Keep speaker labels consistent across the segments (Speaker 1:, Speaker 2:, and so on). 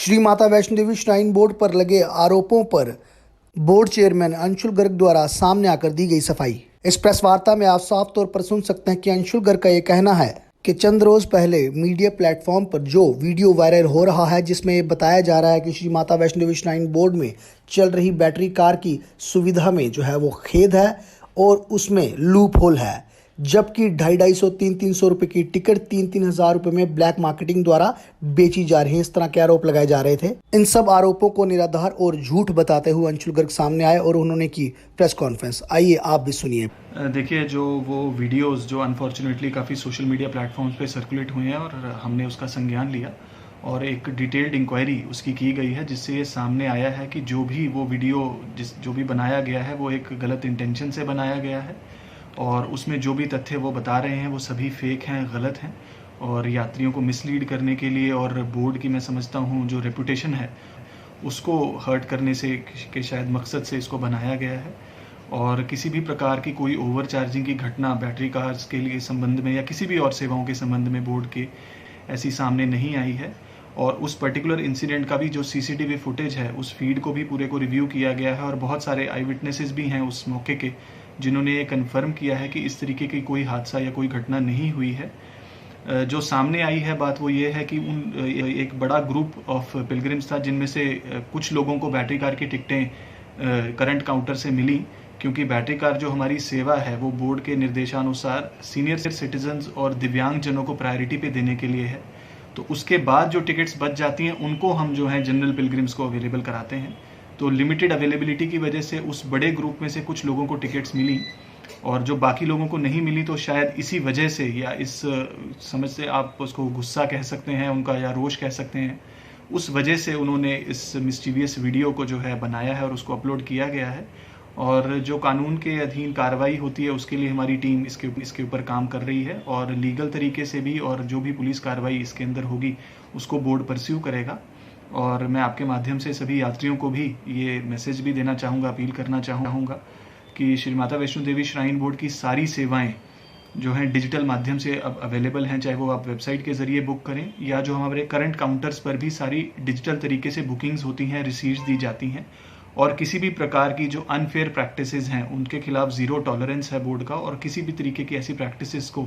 Speaker 1: Shri Mata Vaishno Devi shrine board पर लगे आरोपों पर बोर्ड चेयरमैन अंशुल गर्ग द्वारा सामने आकर दी गई सफाई। इस प्रेस वार्ता में आप साफ तौर पर सुन सकते हैं कि अंशुल गर्ग का ये कहना है कि चंद रोज पहले मीडिया प्लेटफॉर्म पर जो वीडियो वायरल हो रहा है, जिसमें ये बताया जा रहा है कि श्री माता वैष्णो देवी श्राइन बोर्ड में चल रही बैटरी कार की सुविधा में जो है वो खेद है और उसमें लूप होल है, जबकि 250-250, 300-300 रुपए की टिकट 3-3 हजार रुपए में ब्लैक मार्केटिंग द्वारा बेची जा रही है। इस तरह के आरोप लगाए जा रहे थे। इन सब आरोपों को निराधार और झूठ बताते हुए अंशुल गर्ग सामने आए और उन्होंने की प्रेस कॉन्फ्रेंस। आइए आप भी सुनिए।
Speaker 2: देखिए, जो वो वीडियोस जो अनफॉर्चुनेटली काफ़ी सोशल मीडिया प्लेटफॉर्म्स पे सर्कुलेट हुए हैं और हमने उसका संज्ञान लिया और एक डिटेल्ड इंक्वायरी उसकी की गई है, जिससे ये सामने आया है कि जो भी वो वीडियो जो भी बनाया गया है वो एक गलत इंटेंशन से बनाया गया है और उसमें जो भी तथ्य वो बता रहे हैं वो सभी फेक हैं, गलत हैं और यात्रियों को मिसलीड करने के लिए और बोर्ड की मैं समझता हूँ जो रेपुटेशन है उसको हर्ट करने से के शायद मकसद से इसको बनाया गया है। और किसी भी प्रकार की कोई ओवर चार्जिंग की घटना बैटरी कार्स के लिए संबंध में या किसी भी और सेवाओं के संबंध में बोर्ड के ऐसी सामने नहीं आई है। और उस पर्टिकुलर इंसिडेंट का भी जो सीसीटीवी फुटेज है उस फीड को भी पूरे को रिव्यू किया गया है और बहुत सारे आई विटनेसेस भी हैं उस मौके के, जिन्होंने ये कन्फर्म किया है कि इस तरीके की कोई हादसा या कोई घटना नहीं हुई है। जो सामने आई है बात वो ये है कि एक बड़ा ग्रुप ऑफ पिलग्रिम्स था, जिनमें से कुछ लोगों को बैटरी कार की टिकटें करंट काउंटर से मिली, क्योंकि बैटरी कार जो हमारी सेवा है वो बोर्ड के निर्देशानुसार सीनियर सिटीजन्स और दिव्यांग जनों को प्रायोरिटी पे देने के लिए है। तो उसके बाद जो टिकट्स बच जाती हैं उनको हम जो है जनरल पिलग्रिम्स को अवेलेबल कराते हैं। तो लिमिटेड अवेलेबिलिटी की वजह से उस बड़े ग्रुप में से कुछ लोगों को टिकट्स मिली और जो बाकी लोगों को नहीं मिली, तो शायद इसी वजह से या इस समझ से आप उसको गुस्सा कह सकते हैं उनका या रोष कह सकते हैं, उस वजह से उन्होंने इस मिस्टीवियस वीडियो को जो है बनाया है और उसको अपलोड किया गया है। और जो कानून के अधीन कार्रवाई होती है उसके लिए हमारी टीम इसके ऊपर काम कर रही है और लीगल तरीके से भी, और जो भी पुलिस कार्रवाई इसके अंदर होगी उसको बोर्ड परस्यू करेगा। और मैं आपके माध्यम से सभी यात्रियों को भी ये मैसेज भी देना चाहूँगा, अपील करना चाहूँगा कि श्री माता वैष्णो देवी श्राइन बोर्ड की सारी सेवाएं जो हैं डिजिटल माध्यम से अब अवेलेबल हैं, चाहे वो आप वेबसाइट के ज़रिए बुक करें या जो हमारे करंट काउंटर्स पर भी सारी डिजिटल तरीके से बुकिंग्स होती हैं, रिसीट्स दी जाती हैं। और किसी भी प्रकार की जो अनफेयर प्रैक्टिसेस हैं उनके खिलाफ ज़ीरो टॉलरेंस है बोर्ड का, और किसी भी तरीके की ऐसी प्रैक्टिसेस को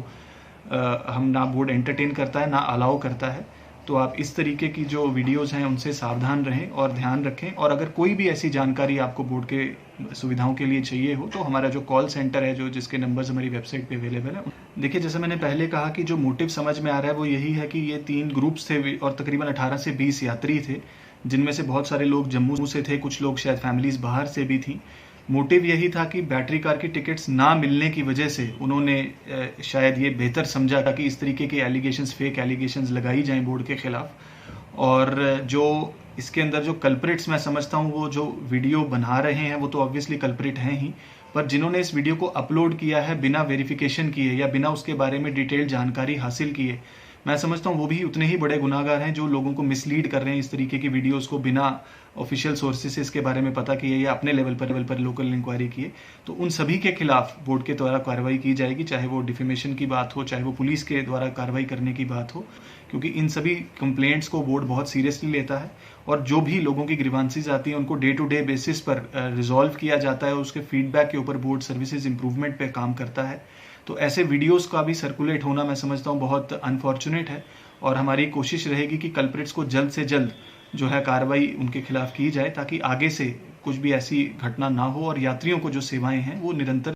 Speaker 2: हम ना बोर्ड एंटरटेन करता है ना अलाउ करता है। तो आप इस तरीके की जो वीडियोस हैं उनसे सावधान रहें और ध्यान रखें। और अगर कोई भी ऐसी जानकारी आपको बोर्ड के सुविधाओं के लिए चाहिए हो तो हमारा जो कॉल सेंटर है, जो जिसके नंबर्स हमारी वेबसाइट पे अवेलेबल है। देखिए, जैसे मैंने पहले कहा कि जो मोटिव समझ में आ रहा है वो यही है कि ये 3 ग्रुप्स थे और तकरीबन 18 से 20 यात्री थे, जिनमें से बहुत सारे लोग जम्मू से थे, कुछ लोग शायद फैमिलीज बाहर से भी थी। मोटिव यही था कि बैटरी कार की टिकट्स ना मिलने की वजह से उन्होंने शायद ये बेहतर समझा था कि इस तरीके के एलिगेशंस, फेक एलिगेशंस लगाई जाएं बोर्ड के खिलाफ। और जो इसके अंदर जो कल्प्रिट्स मैं समझता हूँ वो जो वीडियो बना रहे हैं वो तो ऑब्वियसली कल्प्रिट हैं ही, पर जिन्होंने इस वीडियो को अपलोड किया है बिना वेरिफिकेशन किए या बिना उसके बारे में डिटेल्ड जानकारी हासिल किए, मैं समझता हूँ वो भी उतने ही बड़े गुनाहगार हैं जो लोगों को मिसलीड कर रहे हैं इस तरीके की वीडियोस को बिना ऑफिशियल सोर्सेज से इसके बारे में पता किए या अपने लेवल पर लोकल इंक्वायरी किए। तो उन सभी के खिलाफ बोर्ड के द्वारा कार्रवाई की जाएगी, चाहे वो डिफेमेशन की बात हो, चाहे वो पुलिस के द्वारा कार्रवाई करने की बात हो, क्योंकि इन सभी कंप्लेंट्स को बोर्ड बहुत सीरियसली लेता है और जो भी लोगों की ग्रीवांसीज आती हैं उनको डे टू डे बेसिस पर रिजॉल्व किया जाता है और उसके फीडबैक के ऊपर बोर्ड सर्विसेज इंप्रूवमेंट पे काम करता है। तो ऐसे वीडियोस का भी सर्कुलेट होना मैं समझता हूँ बहुत अनफॉर्चुनेट है और हमारी कोशिश रहेगी कि कल्प्रिट्स को जल्द से जल्द जो है कार्रवाई उनके खिलाफ की जाए, ताकि आगे से कुछ भी ऐसी घटना ना हो और यात्रियों को जो सेवाएं हैं वो निरंतर